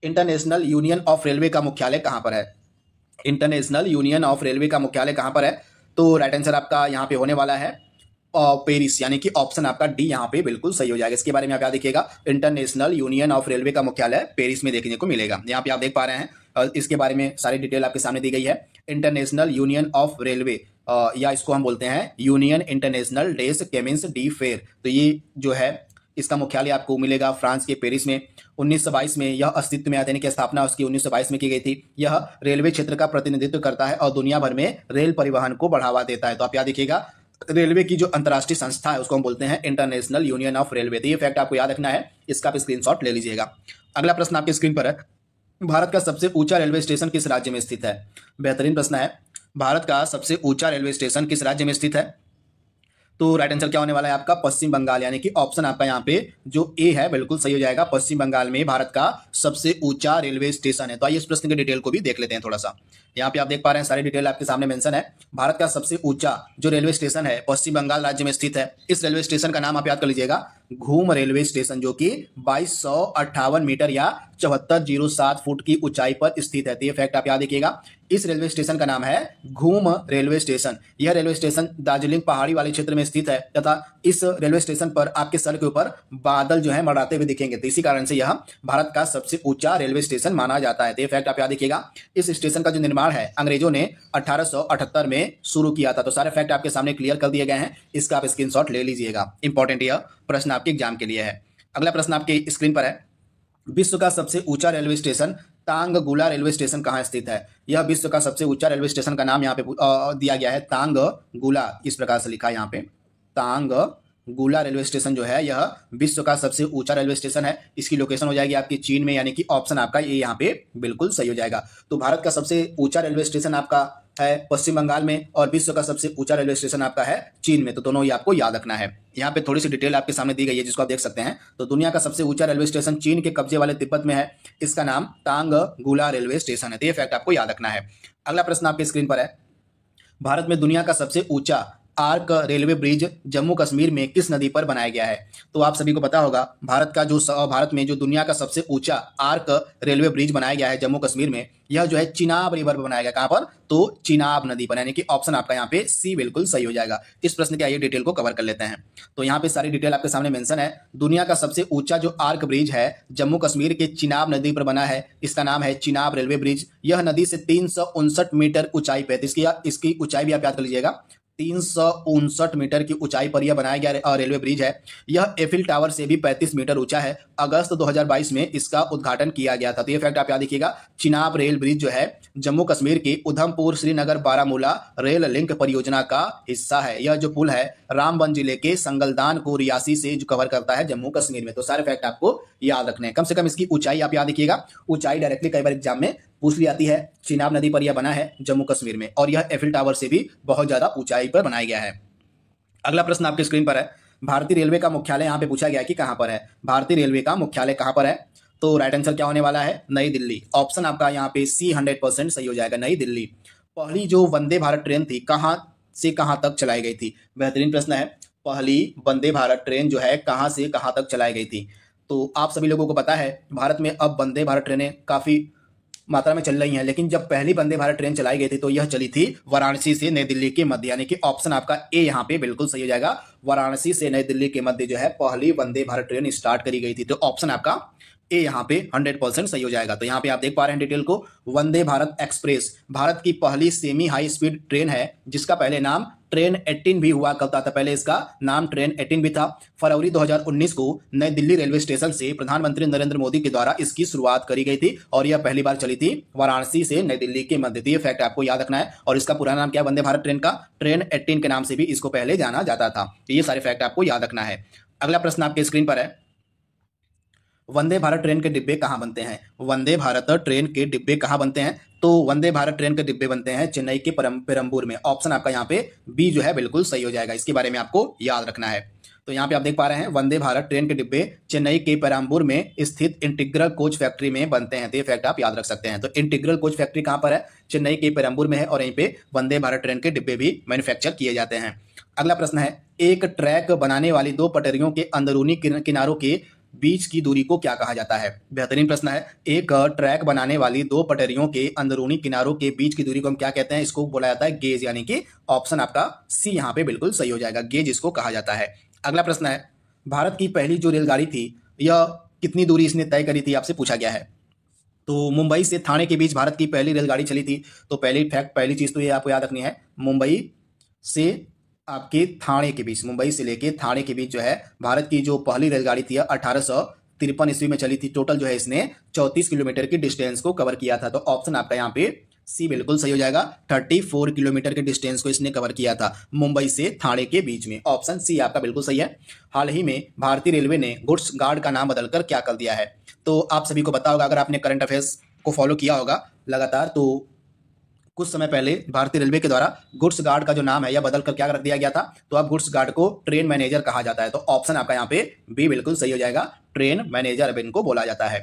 International union of railway का मुख्यालय कहाँ पर है? इंटरनेशनल यूनियन ऑफ रेलवे का मुख्यालय कहाँ पर है? तो राइट आंसर आपका यहाँ पे होने वाला है पेरिस, यानी कि ऑप्शन आपका डी यहाँ पे बिल्कुल सही हो जाएगा। इसके बारे में आप याद देखिएगा, इंटरनेशनल यूनियन ऑफ रेलवे का मुख्यालय पेरिस में देखने को मिलेगा। यहाँ पे आप देख पा रहे हैं इसके बारे में सारी डिटेल आपके सामने दी गई है। इंटरनेशनल यूनियन ऑफ रेलवे या इसको हम बोलते हैं यूनियन इंटरनेशनल डेस केमिन्स डी फेयर, तो ये जो है इसका मुख्यालय आपको मिलेगा फ्रांस के पेरिस में। 1922 में यह अस्तित्व में आया, यानी कि स्थापना उसकी 1922 में की गई थी। यह रेलवे क्षेत्र का प्रतिनिधित्व करता है और दुनिया भर में रेल परिवहन को बढ़ावा देता है। तो आप याद देखिएगा, रेलवे की जो अंतर्राष्ट्रीय संस्था है उसको हम बोलते हैं इंटरनेशनल यूनियन ऑफ रेलवे। तो ये फैक्ट आपको याद रखना है, इसका आप स्क्रीनशॉट ले लीजिएगा। अगला प्रश्न आपके स्क्रीन पर है, भारत का सबसे ऊंचा रेलवे स्टेशन किस राज्य में स्थित है? बेहतरीन प्रश्न है। भारत का सबसे ऊंचा रेलवे स्टेशन किस राज्य में स्थित है? तो राइट आंसर क्या होने वाला है आपका? पश्चिम बंगाल, यानी कि ऑप्शन आपका यहाँ पे जो ए है बिल्कुल सही हो जाएगा। पश्चिम बंगाल में भारत का सबसे ऊंचा रेलवे स्टेशन है। तो आइए इस प्रश्न की डिटेल को भी देख लेते हैं थोड़ा सा। यहाँ पे आप देख पा रहे हैं सारी डिटेल आपके सामने मेंशन है। भारत का सबसे ऊंचा जो रेलवे स्टेशन है पश्चिम बंगाल राज्य में स्थित है। इस रेलवे स्टेशन का नाम आप याद कर लीजिएगा, घूम रेलवे स्टेशन, जो कि 2258 मीटर या 7407 फुट की ऊंचाई पर स्थित है। तो ये फैक्ट आप याद रखिएगा। इस रेलवे स्टेशन का नाम है घूम रेलवे स्टेशन। यह रेलवे स्टेशन दार्जिलिंग पहाड़ी वाले क्षेत्र में स्थित है तथा इस रेलवे स्टेशन पर आपके सर के ऊपर बादल जो है मंडराते हुए दिखेंगे। तो इसी कारण से यह भारत का सबसे ऊंचा रेलवे स्टेशन माना जाता है। तो ये फैक्ट आप याद रखिएगा। इस स्टेशन का जो निर्माण है अंग्रेजों ने 1878 में शुरू किया था। तो सारे फैक्ट आपके सामने क्लियर कर दिए गए हैं, इसका आप स्क्रीनशॉट ले लीजिएगा। इंपॉर्टेंट यह प्रश्न आपके एग्जाम के लिए है। अगला प्रश्न आपके स्क्रीन पर है, विश्व का सबसे ऊंचा रेलवे स्टेशन तांगगुला रेलवे स्टेशन कहाँ स्थित है? यह विश्व का सबसे ऊंचा रेलवे स्टेशन का नाम यहाँ पे दिया गया है तांगगुला, इस प्रकार से लिखा है यहाँ पे। तांगगुला रेलवे स्टेशन जो है यह विश्व का सबसे ऊंचा रेलवे स्टेशन है। इसकी लोकेशन हो जाएगी आपकी चीन में, यानी कि ऑप्शन आपका ये यहाँ पे बिल्कुल सही हो जाएगा। तो भारत का सबसे ऊंचा रेलवे स्टेशन आपका है पश्चिम बंगाल में और विश्व का सबसे ऊंचा रेलवे स्टेशन आपका है चीन में। तो दोनों ही आपको याद रखना है। यहाँ पे थोड़ी सी डिटेल आपके सामने दी गई है जिसको आप देख सकते हैं। तो दुनिया का सबसे ऊंचा रेलवे स्टेशन चीन के कब्जे वाले तिब्बत में है। इसका नाम तांगगुला रेलवे स्टेशन है। तो ये फैक्ट आपको याद रखना है। अगला प्रश्न आपके स्क्रीन पर है, भारत में दुनिया का सबसे ऊंचा arc railway bridge Jammu Kashmir में किस नदी पर बनाया गया है? तो आप सभी को पता होगा, भारत में जो दुनिया का सबसे ऊंचा आर्क रेलवे ब्रिज बनाया गया है जम्मू कश्मीर में, यह जो है चिनाब रिवर पर बनाया गया। कहां पर? तो चिनाब नदी पर, यानी कि ऑप्शन आपका यहाँ पे सी बिल्कुल सही हो जाएगा। इस प्रश्न की आइए डिटेल को कवर कर लेते हैं। तो यहाँ पे सारी डिटेल आपके सामने मेंशन है। दुनिया का सबसे ऊंचा जो आर्क ब्रिज है जम्मू कश्मीर के चिनाब नदी पर बना है, इसका नाम है चिनाब रेलवे ब्रिज। यह नदी से 359 मीटर ऊंचाई पे है। इसकी ऊंचाई भी आप याद कर लीजिएगा, 359 मीटर की ऊंचाई पर यह बनाया गया रेलवे ब्रिज है। यह एफिल टावर से भी 35 मीटर ऊंचा है। अगस्त 2022 में इसका उद्घाटन किया गया था। तो ये फैक्ट आप याद रखिएगा। चिनाब रेल ब्रिज जो है जम्मू कश्मीर की उधमपुर श्रीनगर बारामूला रेल लिंक परियोजना का हिस्सा है। यह जो पुल है रामबन जिले के संगलदान को रियासी से जो कवर करता है जम्मू कश्मीर में। तो सारे फैक्ट आपको याद रखने हैं। कम से कम इसकी ऊंचाई आप याद रखिएगा। ऊंचाई डायरेक्टली कई बार एग्जाम में पूछ ली आती है। चिनाब नदी पर यह बना है जम्मू कश्मीर में और यह एफिल टावर से भी बहुत ज्यादा ऊंचाई पर बनाया गया है। अगला प्रश्न आपके स्क्रीन पर है, भारतीय रेलवे का मुख्यालय यहाँ पे पूछा गया कि कहां पर है? भारतीय रेलवे का मुख्यालय कहां पर है? तो राइट आंसर क्या होने वाला है? नई दिल्ली। ऑप्शन आपका यहाँ पे सी 100% सही हो जाएगा, नई दिल्ली। पहली जो वंदे भारत ट्रेन थी कहां से कहां तक चलाई गई थी? बेहतरीन प्रश्न है। पहली वंदे भारत ट्रेन जो है कहां से कहां तक चलाई गई थी? तो आप सभी लोगों को पता है भारत में अब वंदे भारत ट्रेनें काफी मात्रा में चल रही हैं, लेकिन जब पहली वंदे भारत ट्रेन चलाई गई थी तो यह चली थी वाराणसी से नई दिल्ली के मध्य, यानी कि ऑप्शन आपका ए यहाँ पे बिल्कुल सही हो जाएगा। वाराणसी से नई दिल्ली के मध्य जो है पहली वंदे भारत ट्रेन स्टार्ट करी गई थी। तो ऑप्शन आपका ए यहाँ पे 100% सही हो जाएगा। तो यहाँ पे आप देख पा रहे हैं डिटेल को, वंदे भारत एक्सप्रेस भारत की पहली सेमी हाई स्पीड ट्रेन है जिसका पहले नाम ट्रेन 18 भी हुआ करता था। पहले इसका नाम ट्रेन 18 भी था। फरवरी 2019 को नई दिल्ली रेलवे स्टेशन से प्रधानमंत्री नरेंद्र मोदी के द्वारा इसकी शुरुआत करी गई थी और यह पहली बार चली थी वाराणसी से नई दिल्ली के मध्य। ये फैक्ट आपको याद रखना है। और इसका पुराना नाम क्या है वंदे भारत ट्रेन का? ट्रेन 18 के नाम से भी इसको पहले जाना जाता था। ये सारे फैक्ट आपको याद रखना है। अगला प्रश्न आपके स्क्रीन पर है, वंदे भारत ट्रेन के डिब्बे कहाँ बनते हैं? वंदे भारत ट्रेन के डिब्बे कहाँ बनते हैं? तो वंदे भारत ट्रेन के डिब्बे बनते हैं चेन्नई के पेरम्बूर में। ऑप्शन आपका यहाँ पे बी जो है बिल्कुल सही हो जाएगा। इसके बारे में आपको याद रखना है। तो यहाँ पे आप देख पा रहे हैं वंदे भारत ट्रेन के डिब्बे चेन्नई के पेरम्बूर में स्थित इंटीग्रल कोच फैक्ट्री में बनते हैं। तो ये फैक्ट आप याद रख सकते हैं। तो इंटीग्रल कोच फैक्ट्री कहाँ पर है? चेन्नई के पेरम्बूर में है और यहीं पे वंदे भारत ट्रेन के डिब्बे भी मैन्युफैक्चर किए जाते हैं। अगला प्रश्न है, एक ट्रैक बनाने वाली दो पटरियों के अंदरूनी किनारों के बीच की दूरी को क्या कहा जाता है? बेहतरीन प्रश्न है। एक ट्रैक बनाने वाली दो पटरियों के अंदरूनी किनारों के बीच की दूरी को हम क्या कहते हैं? इसको बोला जाता है गेज, यानी कि ऑप्शन आपका सी यहाँ पे बिल्कुल सही हो जाएगा। गेज इसको कहा जाता है। अगला प्रश्न है, भारत की पहली जो रेलगाड़ी थी यह कितनी दूरी इसने तय करी थी, आपसे पूछा गया है। तो मुंबई से थाने के बीच भारत की पहली रेलगाड़ी चली थी। तो पहली चीज तो ये आपको याद रखनी है, मुंबई से आपके थाने के बीच, मुंबई से लेके थाने के बीच जो है भारत की जो पहली रेलगाड़ी थी 1853 ईस्वी में चली थी। टोटल जो है इसने 34 किलोमीटर की डिस्टेंस को कवर किया था। तो ऑप्शन आपका यहाँ पे सी बिल्कुल सही हो जाएगा। 34 किलोमीटर के डिस्टेंस को इसने कवर किया था मुंबई से थाने के बीच में। ऑप्शन सी आपका बिल्कुल सही है। हाल ही में भारतीय रेलवे ने गुड्स गार्ड का नाम बदलकर क्या कर दिया है? तो आप सभी को पता होगा, अगर आपने करंट अफेयर्स को फॉलो किया होगा लगातार, तो कुछ समय पहले भारतीय रेलवे के द्वारा गुड्स गार्ड का जो नाम है यह बदल कर क्या रख दिया गया था? तो अब गुड्स गार्ड को ट्रेन मैनेजर कहा जाता है। तो ऑप्शन आपका यहाँ पे बी बिल्कुल सही हो जाएगा। ट्रेन मैनेजर अब इनको बोला जाता है।